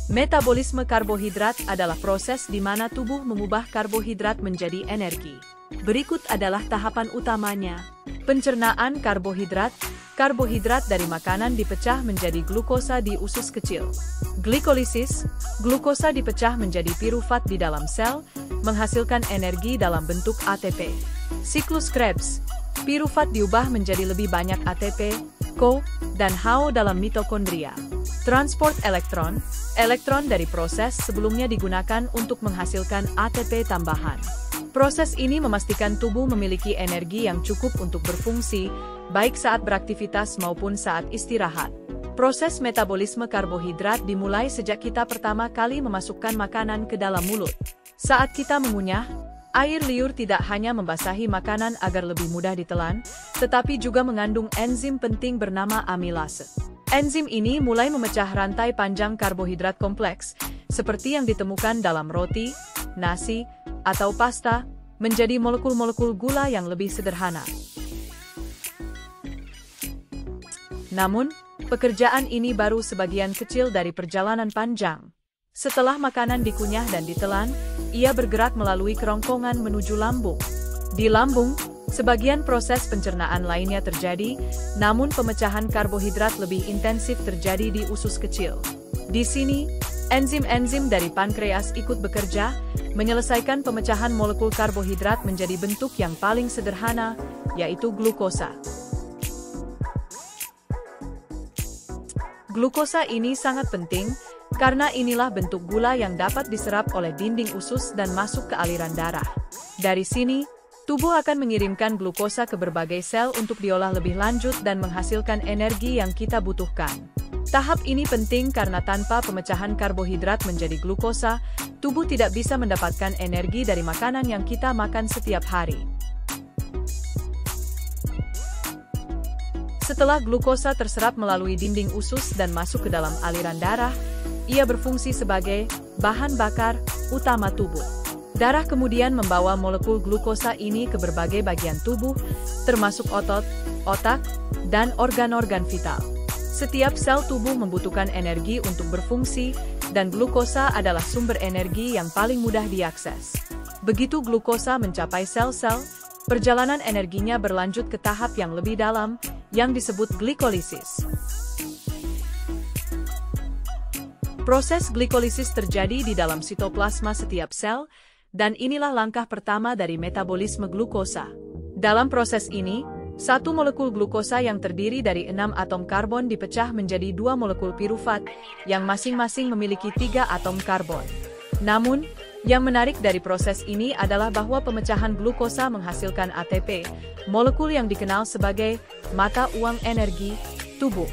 Metabolisme karbohidrat adalah proses di mana tubuh mengubah karbohidrat menjadi energi. Berikut adalah tahapan utamanya. Pencernaan karbohidrat. Karbohidrat dari makanan dipecah menjadi glukosa di usus kecil. Glikolisis. Glukosa dipecah menjadi pirufat di dalam sel, menghasilkan energi dalam bentuk ATP. Siklus Krebs. Pirufat diubah menjadi lebih banyak ATP, Co, dan HO dalam mitokondria. Transport elektron. Elektron dari proses sebelumnya digunakan untuk menghasilkan ATP tambahan. Proses ini memastikan tubuh memiliki energi yang cukup untuk berfungsi, baik saat beraktivitas maupun saat istirahat. Proses metabolisme karbohidrat dimulai sejak kita pertama kali memasukkan makanan ke dalam mulut. Saat kita mengunyah, air liur tidak hanya membasahi makanan agar lebih mudah ditelan, tetapi juga mengandung enzim penting bernama amilase. Enzim ini mulai memecah rantai panjang karbohidrat kompleks, seperti yang ditemukan dalam roti, nasi, atau pasta, menjadi molekul-molekul gula yang lebih sederhana. Namun, pekerjaan ini baru sebagian kecil dari perjalanan panjang. Setelah makanan dikunyah dan ditelan, ia bergerak melalui kerongkongan menuju lambung. Di lambung, sebagian proses pencernaan lainnya terjadi, namun pemecahan karbohidrat lebih intensif terjadi di usus kecil. Di sini, enzim-enzim dari pankreas ikut bekerja, menyelesaikan pemecahan molekul karbohidrat menjadi bentuk yang paling sederhana, yaitu glukosa. Glukosa ini sangat penting, karena inilah bentuk gula yang dapat diserap oleh dinding usus dan masuk ke aliran darah. Dari sini, tubuh akan mengirimkan glukosa ke berbagai sel untuk diolah lebih lanjut dan menghasilkan energi yang kita butuhkan. Tahap ini penting karena tanpa pemecahan karbohidrat menjadi glukosa, tubuh tidak bisa mendapatkan energi dari makanan yang kita makan setiap hari. Setelah glukosa terserap melalui dinding usus dan masuk ke dalam aliran darah, ia berfungsi sebagai bahan bakar utama tubuh. Darah kemudian membawa molekul glukosa ini ke berbagai bagian tubuh, termasuk otot, otak, dan organ-organ vital. Setiap sel tubuh membutuhkan energi untuk berfungsi, dan glukosa adalah sumber energi yang paling mudah diakses. Begitu glukosa mencapai sel-sel, perjalanan energinya berlanjut ke tahap yang lebih dalam, yang disebut glikolisis. Proses glikolisis terjadi di dalam sitoplasma setiap sel, dan inilah langkah pertama dari metabolisme glukosa. Dalam proses ini, satu molekul glukosa yang terdiri dari 6 atom karbon dipecah menjadi 2 molekul pirufat, yang masing-masing memiliki 3 atom karbon. Namun, yang menarik dari proses ini adalah bahwa pemecahan glukosa menghasilkan ATP, molekul yang dikenal sebagai mata uang energi tubuh.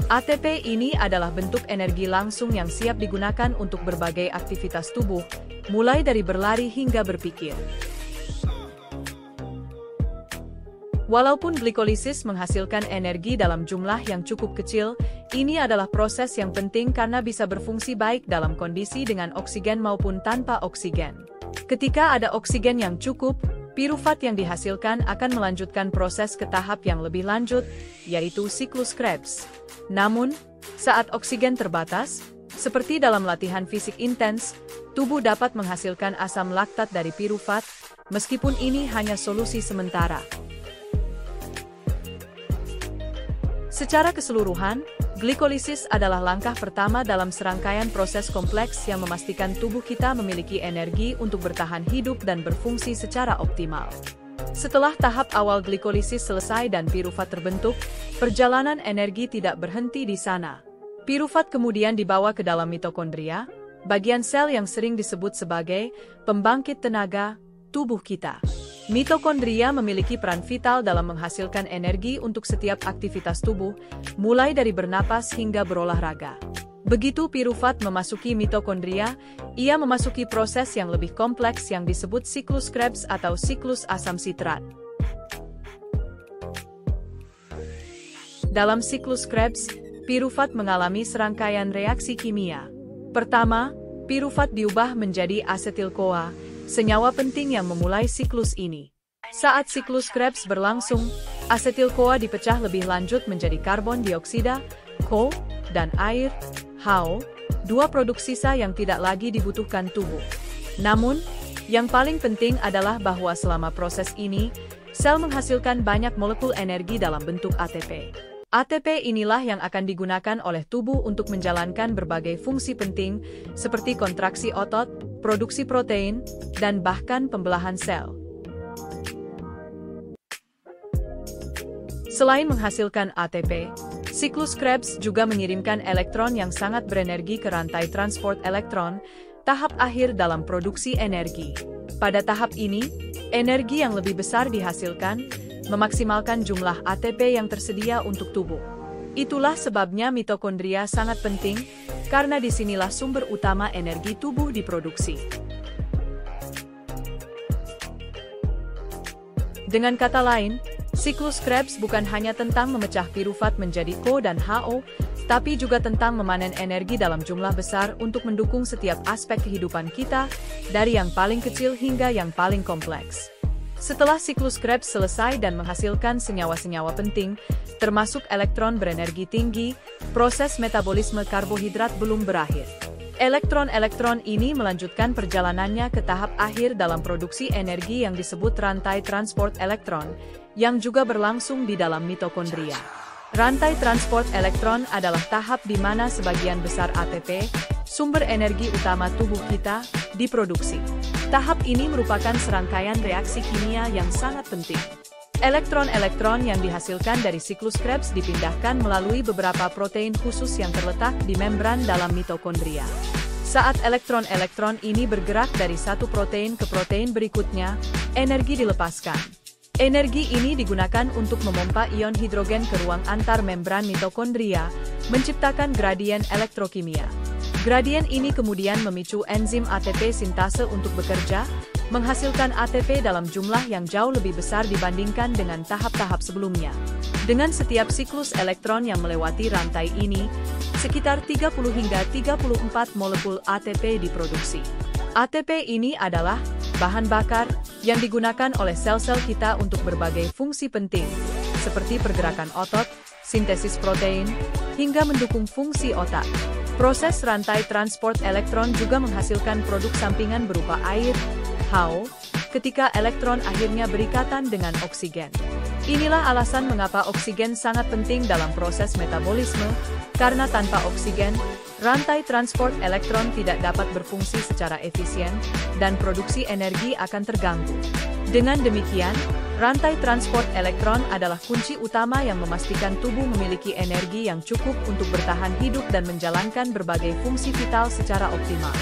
ATP ini adalah bentuk energi langsung yang siap digunakan untuk berbagai aktivitas tubuh, mulai dari berlari hingga berpikir. Walaupun glikolisis menghasilkan energi dalam jumlah yang cukup kecil, ini adalah proses yang penting karena bisa berfungsi baik dalam kondisi dengan oksigen maupun tanpa oksigen. Ketika ada oksigen yang cukup, Pirufat yang dihasilkan akan melanjutkan proses ke tahap yang lebih lanjut, yaitu siklus Krebs. Namun, saat oksigen terbatas, seperti dalam latihan fisik intens, tubuh dapat menghasilkan asam laktat dari pirufat, meskipun ini hanya solusi sementara. Secara keseluruhan, glikolisis adalah langkah pertama dalam serangkaian proses kompleks yang memastikan tubuh kita memiliki energi untuk bertahan hidup dan berfungsi secara optimal. Setelah tahap awal glikolisis selesai dan pirufat terbentuk, perjalanan energi tidak berhenti di sana. Pirufat kemudian dibawa ke dalam mitokondria, bagian sel yang sering disebut sebagai pembangkit tenaga tubuh kita. Mitokondria memiliki peran vital dalam menghasilkan energi untuk setiap aktivitas tubuh, mulai dari bernapas hingga berolahraga. Begitu pirufat memasuki mitokondria, ia memasuki proses yang lebih kompleks yang disebut siklus Krebs atau siklus asam sitrat. Dalam siklus Krebs, pirufat mengalami serangkaian reaksi kimia. Pertama, pirufat diubah menjadi asetil-CoA, senyawa penting yang memulai siklus ini. Saat siklus Krebs berlangsung, asetil-CoA dipecah lebih lanjut menjadi karbon dioksida, CO, dan air, HO, dua produk sisa yang tidak lagi dibutuhkan tubuh. Namun, yang paling penting adalah bahwa selama proses ini, sel menghasilkan banyak molekul energi dalam bentuk ATP. ATP inilah yang akan digunakan oleh tubuh untuk menjalankan berbagai fungsi penting, seperti kontraksi otot, produksi protein, dan bahkan pembelahan sel. Selain menghasilkan ATP, siklus Krebs juga mengirimkan elektron yang sangat berenergi ke rantai transport elektron, tahap akhir dalam produksi energi. Pada tahap ini, energi yang lebih besar dihasilkan, memaksimalkan jumlah ATP yang tersedia untuk tubuh. Itulah sebabnya mitokondria sangat penting, karena disinilah sumber utama energi tubuh diproduksi. Dengan kata lain, siklus Krebs bukan hanya tentang memecah pirufat menjadi CO dan HO, tapi juga tentang memanen energi dalam jumlah besar untuk mendukung setiap aspek kehidupan kita, dari yang paling kecil hingga yang paling kompleks. Setelah siklus Krebs selesai dan menghasilkan senyawa-senyawa penting, termasuk elektron berenergi tinggi, proses metabolisme karbohidrat belum berakhir. Elektron-elektron ini melanjutkan perjalanannya ke tahap akhir dalam produksi energi yang disebut rantai transport elektron, yang juga berlangsung di dalam mitokondria. Rantai transport elektron adalah tahap di mana sebagian besar ATP, sumber energi utama tubuh kita, diproduksi. Tahap ini merupakan serangkaian reaksi kimia yang sangat penting. Elektron-elektron yang dihasilkan dari siklus Krebs dipindahkan melalui beberapa protein khusus yang terletak di membran dalam mitokondria. Saat elektron-elektron ini bergerak dari satu protein ke protein berikutnya, energi dilepaskan. Energi ini digunakan untuk memompa ion hidrogen ke ruang antar membran mitokondria, menciptakan gradien elektrokimia. Gradien ini kemudian memicu enzim ATP sintase untuk bekerja, menghasilkan ATP dalam jumlah yang jauh lebih besar dibandingkan dengan tahap-tahap sebelumnya. Dengan setiap siklus elektron yang melewati rantai ini, sekitar 30 hingga 34 molekul ATP diproduksi. ATP ini adalah bahan bakar yang digunakan oleh sel-sel kita untuk berbagai fungsi penting, seperti pergerakan otot, sintesis protein, hingga mendukung fungsi otak. Proses rantai transport elektron juga menghasilkan produk sampingan berupa air, HO, ketika elektron akhirnya berikatan dengan oksigen. Inilah alasan mengapa oksigen sangat penting dalam proses metabolisme, karena tanpa oksigen, rantai transport elektron tidak dapat berfungsi secara efisien, dan produksi energi akan terganggu. Dengan demikian, rantai transport elektron adalah kunci utama yang memastikan tubuh memiliki energi yang cukup untuk bertahan hidup dan menjalankan berbagai fungsi vital secara optimal.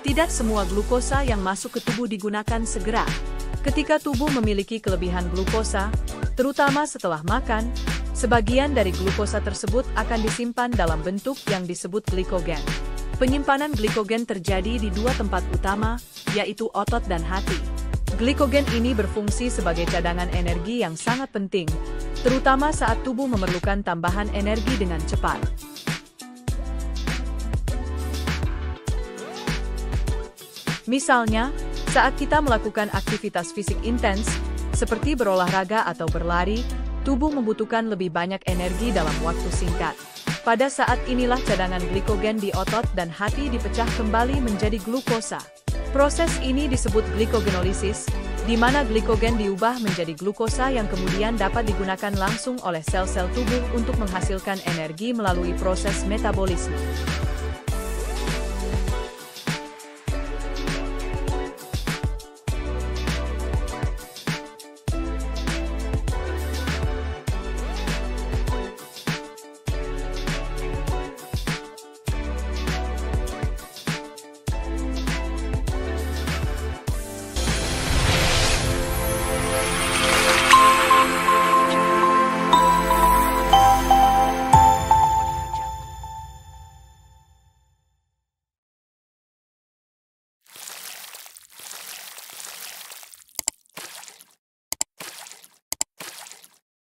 Tidak semua glukosa yang masuk ke tubuh digunakan segera. Ketika tubuh memiliki kelebihan glukosa, terutama setelah makan, sebagian dari glukosa tersebut akan disimpan dalam bentuk yang disebut glikogen. Penyimpanan glikogen terjadi di dua tempat utama, yaitu otot dan hati. Glikogen ini berfungsi sebagai cadangan energi yang sangat penting, terutama saat tubuh memerlukan tambahan energi dengan cepat. Misalnya, Saat kita melakukan aktivitas fisik intens, seperti berolahraga atau berlari, tubuh membutuhkan lebih banyak energi dalam waktu singkat. Pada saat inilah cadangan glikogen di otot dan hati dipecah kembali menjadi glukosa. Proses ini disebut glikogenolisis, di mana glikogen diubah menjadi glukosa yang kemudian dapat digunakan langsung oleh sel-sel tubuh untuk menghasilkan energi melalui proses metabolisme.